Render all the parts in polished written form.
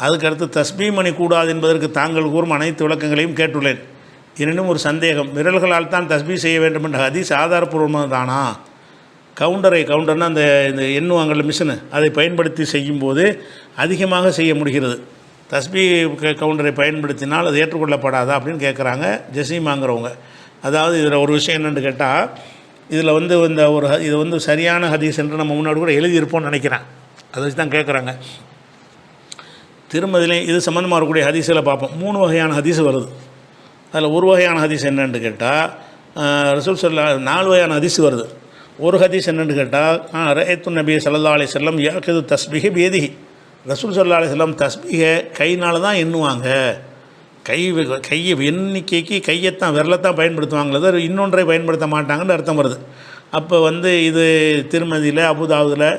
அதுக்கடுத்து தஸ்பீ மணி கூடாது என்பதற்கு தாங்கள் கூறும் அனைத்து விளக்கங்களையும் கேட்டுள்ளேன். எனினும் ஒரு சந்தேகம், விரல்களால் தான் தஸ்பீ செய்ய வேண்டும் என்ற ஹதீஸ் ஆதாரப்பூர்வமாக தானா? கவுண்டர்னால் அந்த இந்த எண்ணுவாங்கள்ல மிஷினு, அதை பயன்படுத்தி செய்யும்போது அதிகமாக செய்ய முடிகிறது. தஸ்பீ கவுண்டரை பயன்படுத்தினால் அது ஏற்றுக்கொள்ளப்படாதா அப்படின்னு கேட்குறாங்க ஜசீமாங்கிறவங்க. அதாவது இதில் ஒரு விஷயம் என்னென்னு கேட்டால், இதில் வந்து இந்த இது வந்து சரியான ஹதீஸ் என்று நம்ம முன்னாடி கூட எழுதியிருப்போம்னு நினைக்கிறேன். அதை வச்சு தான் கேட்குறாங்க. திருமதிலே இது சம்மந்தமாக வரக்கூடிய ஹதீஸில் பார்ப்போம். 3 வகையான ஹதீஸ் வருது. அதில் ஒரு வகையான ஹதீஸ் என்னென்னு கேட்டால், ரசூல் ஸல்லல்லாஹு 4 வகையான ஹதீஸ் வருது. ஒரு ஹதீஸ் என்னென்னு கேட்டால், ரஅய்து நபி ஸல்லல்லாஹு அலைஹி வஸல்லம் யாகிது தஸ்பீஹ பியதிஹி, ரசூல் ஸல்லல்லாஹு அலைஹி வஸல்லம் தஸ்பீஹை கையினால் தான் எண்ணுவாங்க. கையை எண்ணிக்கைக்கு கையைத்தான் விரலைத்தான் பயன்படுத்துவாங்களே, இன்னொன்றை பயன்படுத்த மாட்டாங்கன்னு அர்த்தம் வருது. அப்போ வந்து இது திருமதியில் அபுதாவுதில்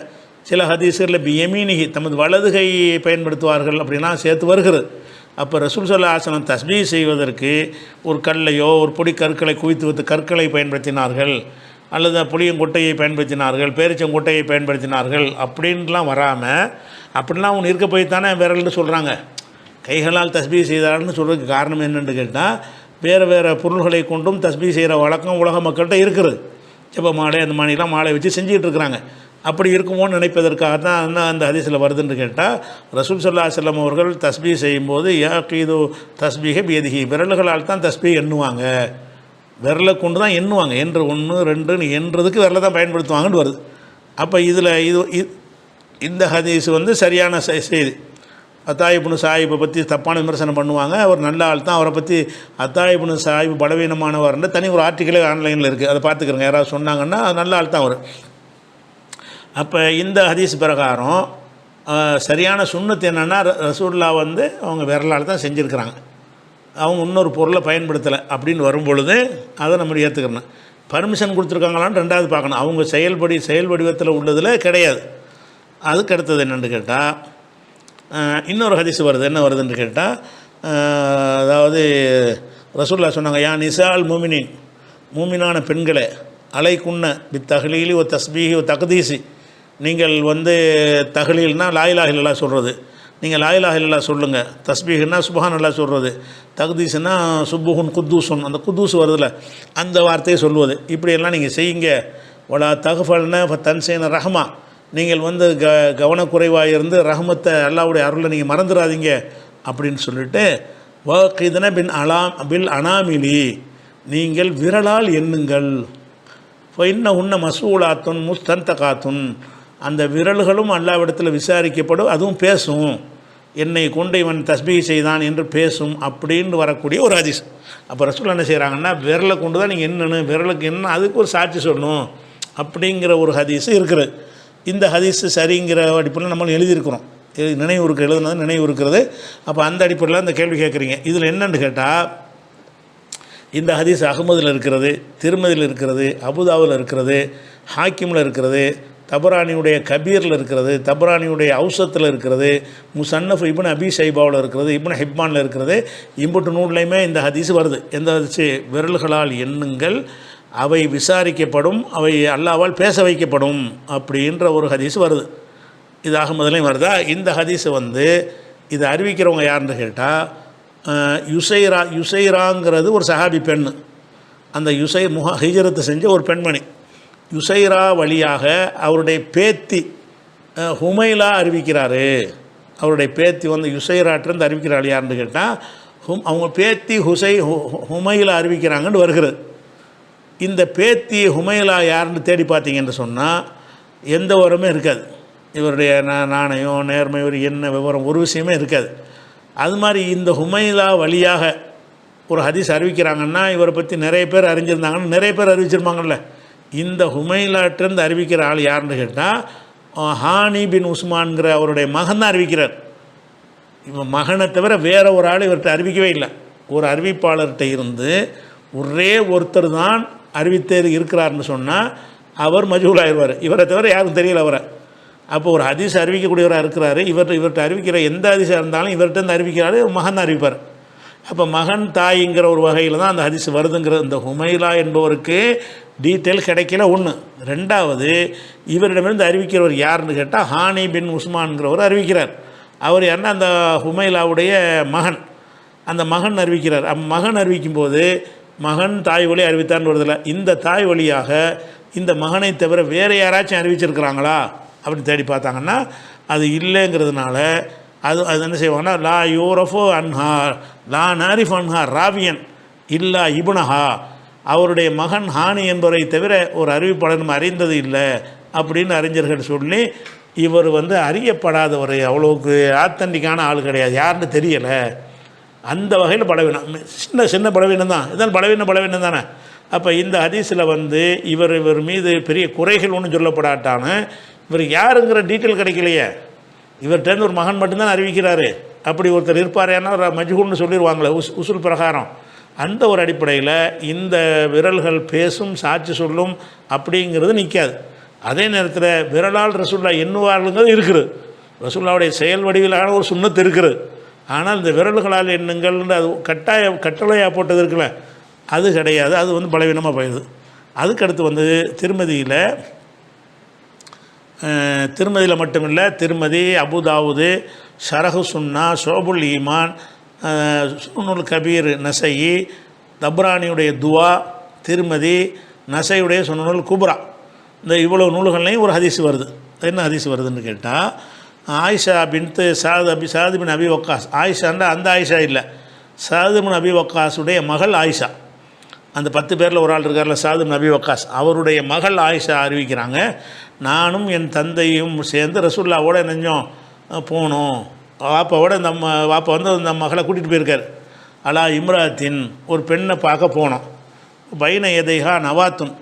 சில ஹதீஸ்களில் பியமீனிஹி தமது வலது கையை பயன்படுத்துவார்கள் அப்படின்னா சேர்த்து வருகிறது. அப்போ ரசூல் ஸல்லல்லாஹு அலைஹி வஸல்லம் தஸ்பீஹ் செய்வதற்கு ஒரு கல்லையோ ஒரு பொடி கற்களை குவித்து வைத்து கற்களை பயன்படுத்தினார்கள், அல்லது புளியங்கொட்டையை பயன்படுத்தினார்கள், பேரிச்சங்கொட்டையை பயன்படுத்தினார்கள் அப்படின்லாம் வராமல், அப்படிலாம் ஒன்று இருக்க போய் தானே விரல்னு சொல்கிறாங்க. கைகளால் தஸ்பீஹ் செய்தார்கள்னு சொல்கிறதுக்கு காரணம் என்னென்னு கேட்டால், வேறு பொருள்களை கொண்டும் தஸ்பீஹ் செய்கிற வழக்கம் உலக மக்கள்கிட்ட இருக்குது. ஜெப மாலை அந்த மாதிரிலாம் மாலை வச்சு செஞ்சுக்கிட்டு இருக்கிறாங்க. அப்படி இருக்குமோன்னு நினைப்பதற்காக தான் அந்த ஹதீஸில் வருதுன்னு கேட்டால், ரசூல் ஸல்லல்லாஹு அலைஹி வஸல்லம் அவர்கள் தஸ்பீஹ் செய்யும்போது யாகீது தஸ்பீஹ பியதிஹி, விரல்களால் தான் தஸ்பீஹ் எண்ணுவாங்க, விரலை கொண்டு தான் எண்ணுவாங்க. என்று 1 2ன்னு எண்ணுறதுக்கு விரலை தான் பயன்படுத்துவாங்கன்னு வருது. அப்போ இதில் இந்த ஹதீஸ் வந்து சரியான செய்தி. அத்தாயிபுனு சாஹிப்பை பற்றி தப்பான விமர்சனம் பண்ணுவாங்க. அவர் நல்ல ஆள் தான், அவரை பற்றி அத்தாயிபுனு சாஹிப் பலவீனமானவர்னு தனி ஒரு ஆர்டிக்கலே ஆன்லைனில் இருக்குது, அதை பார்த்துக்கிறங்க. யாராவது சொன்னாங்கன்னா அது நல்ல ஆள் தான் அவர். அப்போ இந்த ஹதீஸ் பிரகாரம் சரியான சுன்னத்து என்னென்னா, ரசூலுல்லாஹ் வந்து அவங்க விரலால் தான் செஞ்சுருக்கிறாங்க, அவங்க இன்னொரு பொருளை பயன்படுத்தலை அப்படின்னு வரும்பொழுது அதை நம்ம ஏற்றுக்கிறணும். பர்மிஷன் கொடுத்துருக்காங்களான்னு ரெண்டாவது பார்க்கணும். அவங்க செயல் வடிவத்தில் உள்ளதில் கிடையாது. அதுக்கு அடுத்தது என்னென்னு கேட்டால், இன்னொரு ஹதீஸ் வருது. என்ன வருதுன்னு கேட்டால், அதாவது ரசூலுல்லாஹ் சொன்னாங்க, யா நிசால் மூமினின், மூமினான பெண்களே, அலைக்குன்ன பித்தஹ்லீலி ஒ தஸ்பீஹி ஒ தக்தீசி, நீங்கள் வந்து தஹ்லீல்னால் லா இலாஹ இல்லல்லாஹ் சொல்கிறது, நீங்கள் லா இலாஹ இல்லல்லாஹ் சொல்லுங்கள். தஸ்பீஹ்னா சுப்ஹானல்லாஹ் சொல்கிறது. தக்தீஸ்னா சுப்புஹுன் குத்தூசுன், அந்த குத்தூஸ் வருதில்ல அந்த வார்த்தையை சொல்லுவது. இப்படியெல்லாம் நீங்கள் செய்யுங்க. வலா தகுஃபல்ன தன்சேன ரஹ்மா, நீங்கள் வந்து கவனக்குறைவாக இருந்து ரஹ்மத்தை அல்லாஹ்வுடைய அருளை நீங்கள் மறந்துடாதீங்க அப்படின்னு சொல்லிட்டு, வகிதன பில் அனாமிலி, நீங்கள் விரலால் எண்ணுங்கள். இன்ன உன்ன மசூலாத்துன் முஸ்தந்தகாத்துன், அந்த விரல்களும் அல்லாஹ்விடத்தில் விசாரிக்கப்படும், அதுவும் பேசும், என்னை கொண்டு இவன் தஸ்பீஹ் செய்தான் என்று பேசும் அப்படின்னு வரக்கூடிய ஒரு ஹதீஸ். அப்போ ரசூல் என்ன செய்கிறாங்கன்னா, விரலை கொண்டு தான் நீங்கள் என்னன்னு, விரலுக்கு என்ன அதுக்கு ஒரு சாட்சி சொல்லணும் அப்படிங்கிற ஒரு ஹதீஸ் இருக்குது. இந்த ஹதீஸ் சரிங்கிற அடிப்படையில் நம்ம எழுதியிருக்கிறோம், எழுதுனது நினைவு இருக்கிறது. அப்போ அந்த அடிப்படையில் இந்த கேள்வி கேட்குறீங்க. இதில் என்னென்னு கேட்டால், இந்த ஹதீஸ் அஹ்மதில் இருக்கிறது, திருமதியில் இருக்கிறது, அபுதாவில் இருக்கிறது, ஹாக்கிமில் இருக்கிறது, தபரானியுடைய கபீரில் இருக்கிறது, தபரானியுடைய அவுசத்தில் இருக்கிறது, முசன்னஃப் இப்னு அபி ஷைபாவில் இருக்கிறது, இப்னு ஹிப்பானில் இருக்கிறது. இம்புட்டு நூல்லையுமே இந்த ஹதீஸ் வருது. எந்த ஹதீஸ்? விரல்களால் எண்ணுங்கள், அவை விசாரிக்கப்படும், அவை அல்லாஹ்வால் பேச வைக்கப்படும் அப்படின்ற ஒரு ஹதீஸ் வருது. இது அஹ்மதுலையும் வருதா? இந்த ஹதீஸை வந்து இதை அறிவிக்கிறவங்க யாருன்னு கேட்டால், யுசைராங்கிறது ஒரு சஹாபி பெண். அந்த ஹிஜ்ரத்து செஞ்ச ஒரு பெண்மணி. யுசைரா வழியாக அவருடைய பேத்தி ஹுமைலா அறிவிக்கிறாரு. அவருடைய பேத்தி வந்து யுசைராட்டிருந்து அறிவிக்கிறாள். யாருன்னு கேட்டால், அவங்க பேத்தி ஹுமைலா அறிவிக்கிறாங்கன்னு வருகிறது. இந்த பேத்தி ஹுமைலா யாருன்னு தேடி பார்த்தீங்கன்னு சொன்னால் எந்த விவரமே இருக்காது. இவருடைய நாணயம், நேர்மை, ஒரு என்ன விவரம், ஒரு விஷயமே இருக்காது. அது மாதிரி இந்த ஹுமைலா வழியாக ஒரு ஹதீஸ் அறிவிக்கிறாங்கன்னா இவரை பற்றி நிறைய பேர் அறிஞ்சிருந்தாங்கன்னு நிறைய பேர் அறிவிச்சிருப்பாங்கள்ல. இந்த ஹுமைலாட்டிருந்து அறிவிக்கிற ஆள் யாருன்னு கேட்டால், ஹானி பின் உஸ்மான்கிற அவருடைய மகன் தான் அறிவிக்கிறார். இவன் மகனை தவிர வேறு ஒரு ஆள் இவர்கிட்ட அறிவிக்கவே இல்லை. ஒரு அறிவிப்பாளர்கிட்ட இருந்து ஒரே ஒருத்தர் தான் அறிவித்தேர் இருக்கிறார்னு சொன்னால் அவர் மஜ்ஹூலாகிடுவார். இவரை தவிர யாரும் தெரியல அவரை. அப்போ ஒரு ஹதீஸ் அறிவிக்கக்கூடியவராக இருக்கிறாரு. இவர்கிட்ட அறிவிக்கிற எந்த ஹதீஸாக இருந்தாலும் இவர்கிட்ட அறிவிக்கிறாரு, மகன் அறிவிப்பார். அப்போ மகன் தாய்ங்கிற ஒரு வகையில் தான் அந்த ஹதீஸ் வருதுங்கிற. இந்த ஹுமைலா என்பவருக்கு டீட்டெயில் கிடைக்கல ஒன்று. ரெண்டாவது, இவரிடமிருந்து அறிவிக்கிறவர் யாருன்னு கேட்டால் ஹானி பின் உஸ்மான்கிறவர் அறிவிக்கிறார். அவர் யாருன்னா அந்த ஹுமைலாவுடைய மகன். அந்த மகன் அறிவிக்கிறார். மகன் அறிவிக்கும்போது மகன் தாய் வழி அறிவித்தான்னு வருதில்ல, இந்த தாய் வழியாக இந்த மகனை தவிர வேறு யாராச்சும் அறிவிச்சிருக்கிறாங்களா அப்படின்னு தேடி பார்த்தாங்கன்னா அது இல்லைங்கிறதுனால அது என்ன செய்வாங்கன்னா லா யூரஃபோ அன்ஹா லா நாரிஃப் அன்ஹா ராவியன் இல்லா இபுனஹா, அவருடைய மகன் ஹானி என்பவரை தவிர ஒரு அறிவிப்பாளர் நம்ம அறிந்தது இல்லை அப்படின்னு அறிஞர்கள் சொல்லி இவர் அறியப்படாதவர், அவ்வளோக்கு ஆத்தன்டிக்கான ஆள் கிடையாது, யாருன்னு தெரியலை. அந்த வகையில் பலவீனம், சின்ன பலவீனம் தான். இதான் பலவீனம் தானே. அப்போ இந்த ஹதீஸில் இவர் மீது பெரிய குறைகள் ஒன்றும் சொல்லப்படாட்டான்னு இவர் யாருங்கிற டீட்டெயில் கிடைக்கலையே. இவர்கிட்ட ஒரு மகன் மட்டும்தான் அறிவிக்கிறாரு. அப்படி ஒருத்தர் இருப்பார், ஏன்னா மஜ்ஹூல்னு சொல்லிடுவாங்களே உசுல் பிரகாரம். அந்த ஒரு அடிப்படையில் இந்த விரல்கள் பேசும் சாட்சி சொல்லும் அப்படிங்கிறது நிற்காது. அதே நேரத்தில் விரலால் ரசூல்லா எண்ணுவார்களுங்கிறது இருக்குது, ரசூல்லாவுடைய செயல் வடிவிலான ஒரு சுன்னத்து இருக்குது. ஆனால் இந்த விரல்களால் எண்ணுங்கள் அது கட்டளையாக போட்டது இருக்குல்ல, அது கிடையாது. அது பலவீனமாக போயிடுது. அதுக்கடுத்து திருமதியில் மட்டுமில்லை, திருமதி, அபுதாவுது, ஷரஹு சுன்னா, ஷோபுல் ஈமான், சுனுல் கபீர் நசையி, தப்ரானியுடைய துவா, திருமதி, நசையுடைய சுனுல் குப்ரா, இந்த இவ்வளோ நூல்கள்லையும் ஒரு ஹதீஸ் வருது. என்ன ஹதீஸ் வருதுன்னு கேட்டால், ஆயிஷா பின்த்து சாது பின் அபி வக்காஸ், ஆயிஷான்ற அந்த ஆயிஷா இல்லை, சாது பின் அபி வக்காஸுடைய மகள் ஆயிஷா. அந்த 10 பேரில் ஒரு ஆள் இருக்கார்ல சாது பின் அபி வக்காஸ், அவருடைய மகள் ஆயிஷா அறிவிக்கிறாங்க, நானும் என் தந்தையும் சேர்ந்து ரசூல்லாவோட நெஞ்சோம் போனோம். வாப்பாவோட வாப்பா அந்த மகளை கூட்டிகிட்டு போயிருக்கார். அலா இம்ராத்தின், ஒரு பெண்ணை பார்க்க போனோம். பைன எதைஹா நவாத்துன்,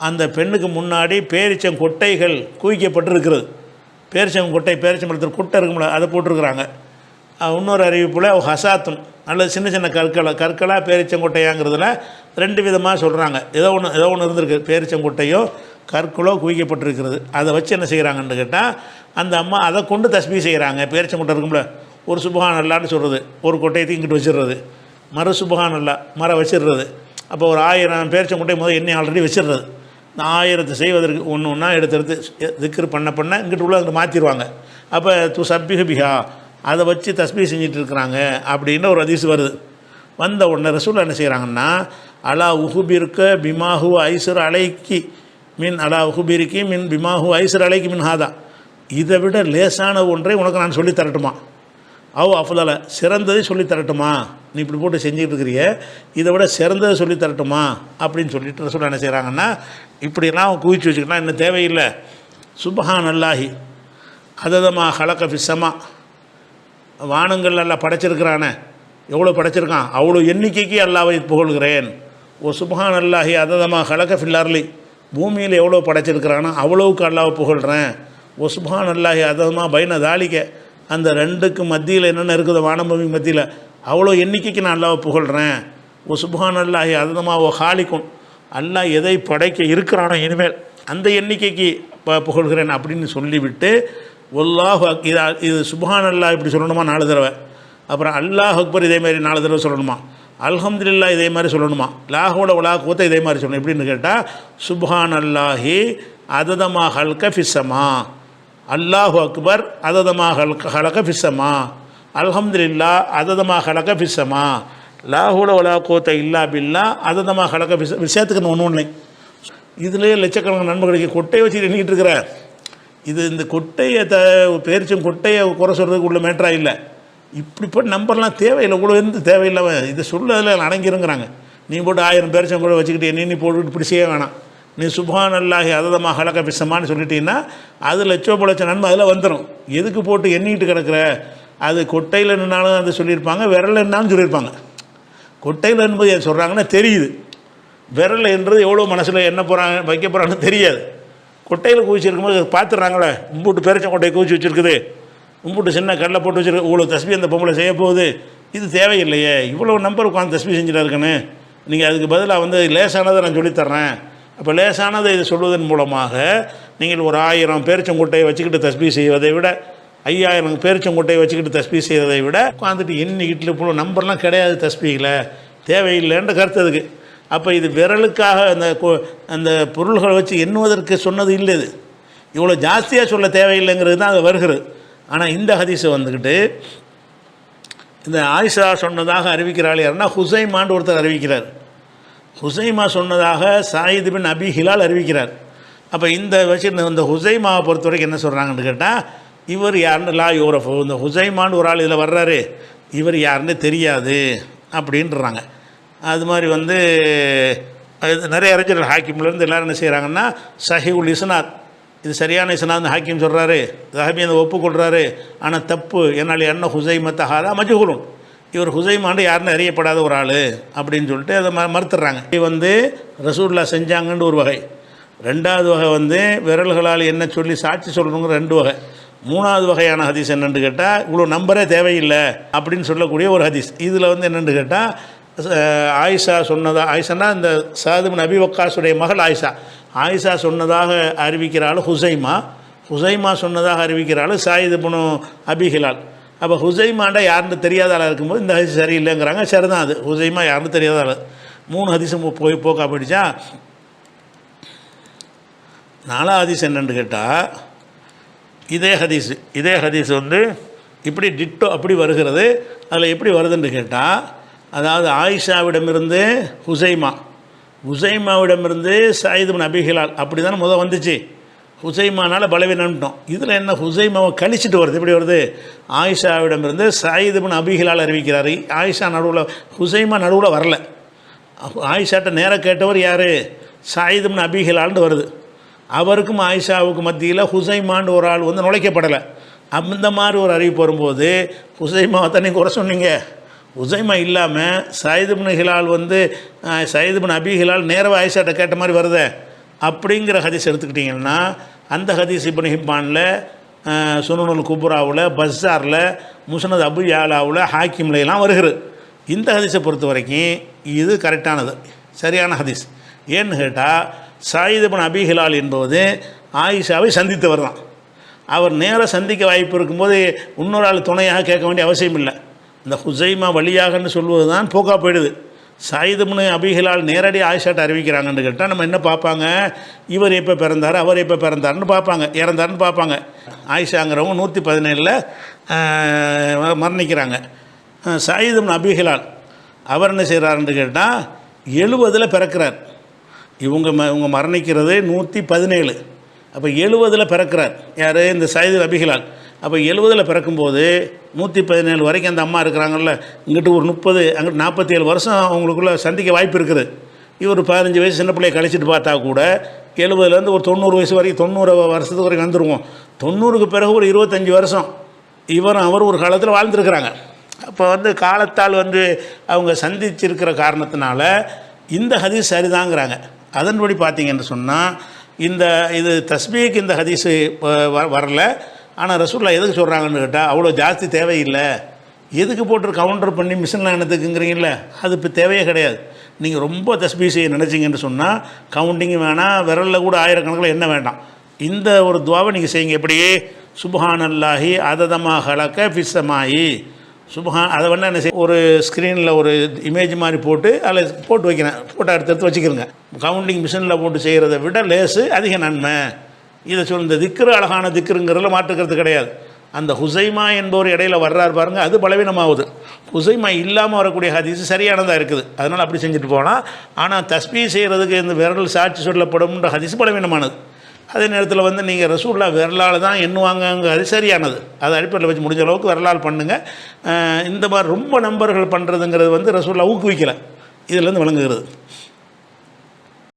அந்த பெண்ணுக்கு முன்னாடி பேரிச்சம் கொட்டைகள் குவிக்கப்பட்டிருக்கிறது. பேரிச்சம்பழத்தில் குட்டை இருக்கும்ல, அதை போட்டிருக்கிறாங்க. இன்னொரு அறிவிப்பில் ஹசாத்துன், நல்ல சின்ன கற்களாக பேரிச்சங்கொட்டையாங்கிறதுல 2 விதமாக சொல்கிறாங்க. ஏதோ ஒன்று இருந்திருக்கு, பேரிச்சங்கொட்டையோ கற்களோ குவிக்கப்பட்டிருக்கிறது. அதை வச்சு என்ன செய்கிறாங்கன்னு கேட்டால், அந்த அம்மா அதை கொண்டு தஸ்பீ செய்கிறாங்க. பேரிச்சங்கொட்டை இருக்கும்ல, ஒரு சுபஹான் அல்லான்னு சொல்கிறது, ஒரு கொட்டையத்தையும் இங்கிட்டு வச்சிடுறது, மறு சுபஹான் அல்லா மரம் வச்சிடுறது. அப்போ ஒரு 1000 பேரிச்சங்கொட்டை முதல் எண்ணெய் ஆல்ரெடி வச்சிடுறது. இந்த 1000 செய்வதற்கு ஒன்று எடுத்து திக்ரு பண்ண இங்கிட்டு உள்ள அங்கே மாற்றிடுவாங்க. அப்போ சப்பிஹு பிஹா, அதை வச்சு தஸ்பீ செஞ்சுட்டு இருக்கிறாங்க அப்படின்னு ஒரு ஹதீஸ் வருது. வந்த உடனே ரசூல் என்ன செய்கிறாங்கன்னா, அலா உஹுபிர்க பிமாஹு ஐசர் அலைக்கி மின் அலா உஹுபிரிக்கி மின் பிமாஹு ஐசர் அலைக்கி மின் ஹாதா, இதை விட லேசான ஒன்றை உனக்கு நான் சொல்லி தரட்டுமா, அஃபதல சிறந்ததை சொல்லி தரட்டுமா, நீ இப்படி போட்டு செஞ்சுக்கிட்டு இருக்கிறிய, இதை விட சிறந்ததை சொல்லி தரட்டுமா அப்படின்னு சொல்லிட்டு ரசூல் என்ன செய்கிறாங்கன்னா, இப்படியெல்லாம் குவிச்சு வச்சுக்கிட்டா இன்னும் தேவையில்லை. சுப்ஹான் அல்லாஹி அததமா ஹலக ஃபிஸ்ஸமா, வானங்கள் எல்லாம் படைச்சிருக்கிறானே, எவ்வளோ படைச்சிருக்கான் அவ்வளோ எண்ணிக்கைக்கு அல்லாவை புகழ்கிறேன். ஓ சுப்ஹான் அல்லாஹி அததமா ஹலக ஃபில்லார்லி, பூமியில் எவ்வளோ படைச்சிருக்கிறானோ அவ்வளோவுக்கு அல்லாவை புகழ்கிறேன். ஓ சுப்ஹான் அல்லாஹி அததமா பைன தாலிக்க, அந்த 2க்கு மத்தியில் என்னென்ன இருக்குதோ வானபூமி மத்தியில் அவ்வளோ எண்ணிக்கைக்கு நான் அல்லாவை புகழ்கிறேன். ஓ சுப்ஹான் அல்லாஹி அததமா ஓ ஹாலிக்கும், அல்லாஹ் எதை படைக்க இருக்கிறானோ இனிமேல் அந்த எண்ணிக்கைக்கு புகழ்கிறேன் அப்படின்னு சொல்லிவிட்டு, ஒல்லாஹு இது சுப்ஹான் அல்லாஹ் இப்படி சொல்லணுமா 4 தடவை, அப்புறம் அல்லாஹ் அக்பர் இதே மாதிரி 4 தடவை சொல்லணுமா, அல்ஹம்துலில்லாஹ் இதே மாதிரி சொல்லணுமா, லாஹோட உலா கூத்த இதே மாதிரி சொல்லணும். எப்படின்னு கேட்டால், சுப்ஹான் அல்லாஹி அததமா ஹல்க ஃபிஸ்ஸமா, அல்லாஹு அக்பர் அததமா ஹலக ஃபிஸ்ஸமா, அல்ஹம்துலில்லாஹ் அததமா ஹலக ஃபிஸ்ஸமா, லாஹோட உலா கூத்த இல்லா பில்லா அததமா ஹலக ஃபிஸ். விஷயத்துக்கு ஒன்று இதுலேயே லட்சக்கணக்கான நண்பர்களுக்கு கொட்டையை வச்சு எண்ணிக்கிட்டு இருக்கிற, இது இந்த கொட்டையை பேரிச்சும் கொட்டையை குறை சொல்கிறதுக்கு உள்ள மேட்டராக இல்லை. இப்படிப்பட்ட நம்பர்லாம் தேவையில்லை, இவ்வளோ தேவையில்லை, இதை சொல்லதில் அடங்கிருங்கிறாங்க. நீ போட்டு 1000 பேரிச்சம் கூட வச்சுக்கிட்டு நீ போட்டு இப்படி செய்ய வேணாம். நீ சுப்ஹான் அல்லாஹி அததமா ஹலக ஃபிஸ்ஸமான்னு சொல்லிட்டீங்கன்னா அது லட்சம் நன்மை அதில் வந்துடும். எதுக்கு போட்டு எண்ணிக்கிட்டு கிடக்கிற, அது கொட்டையில் நின்னாலும் அதை சொல்லியிருப்பாங்க, விரலில் நின்னாலும் சொல்லியிருப்பாங்க. கொட்டையில் என்பது சொல்கிறாங்கன்னா தெரியுது, விரலில் என்றது எவ்வளோ மனசில் என்ன போகிறாங்க வைக்க போகிறாங்கன்னு தெரியாது. கொட்டையில் குவிச்சிருக்கும்போது பார்த்துட்றாங்களே, இம்பூட்டு பேரிச்சம் கொட்டையை குவிச்சு வச்சுருக்குது, இம்பூட்டு சின்ன கடலை போட்டு வச்சுருக்கு, இவ்வளோ தஸ்பி அந்த பொம்பளை செய்ய போகுது, இது தேவையில்லையே, இவ்வளோ நம்பர் உட்காந்து தஸ்பி செஞ்சுட்டா இருக்குன்னு. நீங்கள் அதுக்கு பதிலாக லேசானதை நான் சொல்லித்தர்றேன். அப்போ லேசானதை இது சொல்வதன் மூலமாக நீங்கள் ஒரு 1000 பேரிச்சங்கொட்டையை வச்சுக்கிட்டு தஸ்பீ செய்வதை விட 5000 பேரிச்சங்கொட்டையை வச்சுக்கிட்டு தஸ்பீ செய்வதை விட உட்காந்துட்டு எண்ணிக்கிட்டு இவ்வளோ நம்பர்லாம் கிடையாது தஸ்பீயில், தேவையில்லைன்ற கருத்து அதுக்கு. அப்போ இது விரலுக்காக அந்த பொருள்களை வச்சு எண்ணுவதற்கு சொன்னது இல்லை. இது இவ்வளோ ஜாஸ்தியாக சொல்ல தேவையில்லைங்கிறது தான் அது வருகிறது. ஆனால் இந்த ஹதீஸை வந்துக்கிட்டு இந்த ஆயிஷா சொன்னதாக அறிவிக்கிறாள் யாருன்னா ஹுசைமான்னு ஒருத்தர் அறிவிக்கிறார். ஹுசைமா சொன்னதாக சாயித் பின் அபி ஹிலால் அறிவிக்கிறார். அப்போ இந்த வச்சு இந்த ஹுசைமாவை பொறுத்த வரைக்கும் என்ன சொல்கிறாங்கன்னு கேட்டால், இவர் யாருன்னு லா யூரஃபு, இந்த ஹுசைமான்னு ஒரு ஆள் இதில் வர்றாரு, இவர் யாருன்னு தெரியாது அப்படின்றாங்க. அது மாதிரி வந்து நிறைய அறிஞர்கள் ஹாக்கிம்லேருந்து எல்லோரும் என்ன செய்கிறாங்கன்னா சஹீஹுல் இஸ்னாத், இது சரியான இஸ்னாத் ஹாக்கிம் சொல்கிறாரு, தஹபி அந்த ஒப்புக்கொள்கிறாரு, ஆனால் தப்பு, என்னால் என்ன ஹுசைமத்த ஹாதா மஜ்ஹூலுன், இவர் ஹுசைமான்னு யாருன்னு அறியப்படாத ஒரு ஆள் அப்படின்னு சொல்லிட்டு அதை மறுத்துடுறாங்க. இது வந்து ரசூலுல்லாஹ் செஞ்சாங்கன்னு ஒரு வகை. ரெண்டாவது வகை வந்து விரல்களால் என்ன சொல்லி சாட்சி சொல்லணுங்கிற ரெண்டு வகை. மூணாவது வகையான ஹதீஸ் என்னென்னு கேட்டால் இவ்வளோ நம்பரே தேவையில்லை அப்படின்னு சொல்லக்கூடிய ஒரு ஹதீஸ். இதில் வந்து என்னென்னு கேட்டால் ஆயிஷா சொன்னதாக, ஆயிஷானா இந்த சாத் பின் அபி வக்காஸுடைய மகள் ஆயிஷா, ஆயிஷா சொன்னதாக அறிவிக்கிறாள் ஹுசைமா, ஹுசைமா சொன்னதாக அறிவிக்கிறாள் சாயித் பின் அபி ஹிலால். அப்போ ஹுசைமாண்டா யாருன்னு தெரியாத ஆளாக இருக்கும்போது இந்த ஹதீஸ் சரியில்லைங்கிறாங்க. சரிதான், அது ஹுசைமா யாருன்னு தெரியாத ஆள். 3 ஹதீஸும் போய் போக்கா போயிடுச்சா. 4வது ஹதீஸ் என்னென்னு கேட்டால் இதே ஹதீஸ் வந்து இப்படி டிட்டோ அப்படி வருகிறது. அதில் எப்படி வருதுன்னு கேட்டால், அதாவது ஆயிஷாவிடமிருந்து ஹுசைமாவிடமிருந்து சாயித் பின் அபி ஹிலால் அப்படி தானே வந்துச்சு. ஹுசைமானால் பலவீனம்ட்டோம். இதில் என்ன ஹுசைமாவை கழிச்சிட்டு வருது, எப்படி வருது, ஆயிஷாவிடமிருந்து சாயித் பின் அபி ஹிலால் அறிவிக்கிறார். ஆயிஷா நடுவில், ஹுசைமா நடுவில் வரல. ஆயிஷாட்ட நேராக கேட்டவர் யார், சாயித் பின் அபி ஹிலால்னு வருது. அவருக்கும் ஆயிஷாவுக்கு மத்தியில் ஹுசைமான்னு ஒரு ஆள் வந்து நுழைக்கப்படலை. அந்த மாதிரி ஒரு அறிவிப்பு வரும்போது ஹுசைமாவை தண்ணி குறை சொன்னீங்க, ஹுசைமா இல்லாமல் சாயித் பின் ஹிலால் வந்து சாயித் பின் அபி ஹிலால் நேராக ஆயிஷாட்ட கேட்ட மாதிரி வருதே அப்படிங்கிற ஹதீஸ் எடுத்துக்கிட்டிங்கன்னா, அந்த ஹதீஸ் இப்னு ஹிப்பானில், சுனனுல் குப்ராவில், பஸ்ஸாரில், முஸ்னத் அபு யாலாவில், ஹாக்கிம்லாம் வருகிறது. இந்த ஹதீஸை பொறுத்த வரைக்கும் இது கரெக்டானது, சரியான ஹதீஸ். ஏன்னு கேட்டால் சாயித் பின் அபி ஹிலால் என்பது ஆயிஷாவை சந்தித்தவர் தான். அவர் நேராக சந்திக்க வாய்ப்பு இருக்கும்போது இன்னொரு ஆள் துணையாக கேட்க வேண்டிய அவசியம் இல்லை. இந்த ஹுசைமா வழியாகன்னு சொல்வது தான் போக்கா போயிடுது. சாயித் பின் அபி ஹிலால் நேரடி ஆயிஷாட்ட அறிவிக்கிறாங்கன்னு கேட்டால் நம்ம என்ன பார்ப்பாங்க, இவர் எப்போ பிறந்தார், அவர் எப்போ பிறந்தார்னு பார்ப்பாங்க, இறந்தார்னு பார்ப்பாங்க. ஆயிஷாங்கிறவங்க 117 மரணிக்கிறாங்க. சாயித் பின் அபி ஹிலால் அவர் என்ன செய்கிறாருன்னு கேட்டால் 70 பிறக்கிறார். இவங்க மரணிக்கிறது 117. அப்போ 70 பிறக்கிறார் யார், இந்த சாயித் பின் அபி ஹிலால். அப்போ 70 பிறக்கும்போது 117 வரைக்கும் அந்த அம்மா இருக்கிறாங்கல்ல, இங்கிட்டு ஒரு 30 அங்கிட்டு 47 வருஷம் அவங்களுக்குள்ளே சந்திக்க வாய்ப்பு இருக்குது. இவர் 15 வயசு சின்ன பிள்ளையை கழிச்சிட்டு பார்த்தா கூட 70லேருந்து ஒரு 90 வயசு வரைக்கும், 90 வருஷத்துக்கு வரைக்கும் வந்துடுவோம். 90க்கு பிறகு ஒரு 25 வருஷம் அவர் ஒரு காலத்தில் வாழ்ந்துருக்கிறாங்க. அப்போ வந்து காலத்தால் வந்து அவங்க சந்திச்சிருக்கிற காரணத்தினால இந்த ஹதீஸ் சரிதாங்கிறாங்க. அதன்படி பார்த்தீங்கன்னு சொன்னால் இது தஸ்பீக்கு இந்த ஹதீஸு வரல. ஆனால் ரசூலுல்லாஹ் எதுக்கு சொல்கிறாங்கன்னு கேட்டால், அவ்வளோ ஜாஸ்தி தேவையில்லை, எதுக்கு போட்டு கவுண்டர் பண்ணி மிஷினில் என்னத்துக்குங்கிறீங்கள, அது இப்போ தேவையே கிடையாது. நீங்கள் ரொம்ப தஸ்பீ செய்ய நினச்சிங்கன்னு சொன்னால் கவுண்டிங்கும் வேணாம், விரலில் கூட ஆயிரக்கணக்கில் என்ன வேண்டாம், இந்த ஒரு துவாவை நீங்கள் செய்யுங்க. எப்படியே சுப்ஹானல்லாஹி அததமா ஹலக ஃபிஸ்ஸமாயி அதை வேணால் என்ன செய்ய, ஒரு ஸ்க்ரீனில் ஒரு இமேஜ் மாதிரி போட்டு அதில் போட்டு வைக்கிறேன், ஃபோட்டோ எடுத்து வச்சுக்கிறேங்க. கவுண்டிங் மிஷினில் போட்டு செய்கிறத விட லேஸு அதிக நன்மை. இதை சொல், இந்த திக்ரு அழகான திக்ருங்கிறதுல மாற்றுக்கிறது கிடையாது. அந்த ஹுசைமா என்பவர் இடையில வர்றாரு பாருங்கள், அது பலவீனமாகுது. ஹுசைமா இல்லாமல் வரக்கூடிய ஹதீஸ் சரியானதாக இருக்குது, அதனால் அப்படி செஞ்சுட்டு போகலாம். ஆனால் தஸ்பீ செய்கிறதுக்கு இந்த விரல் சாட்சி சொல்லப்படும்ன்ற ஹதீஸ் பலவீனமானது. அதே நேரத்தில் வந்து நீங்கள் ரசூலுல்லாஹ் விரலால் தான் எண்ணுவாங்கங்க, அது சரியானது. அதை அடிப்படையில் வச்சு முடிஞ்ச அளவுக்கு விரலால் பண்ணுங்கள். இந்த மாதிரி ரொம்ப நம்பர்கள் பண்ணுறதுங்கிறது வந்து ரசூலுல்லாஹ் ஊக்குவிக்கலை, இதிலேருந்து விளங்குகிறது.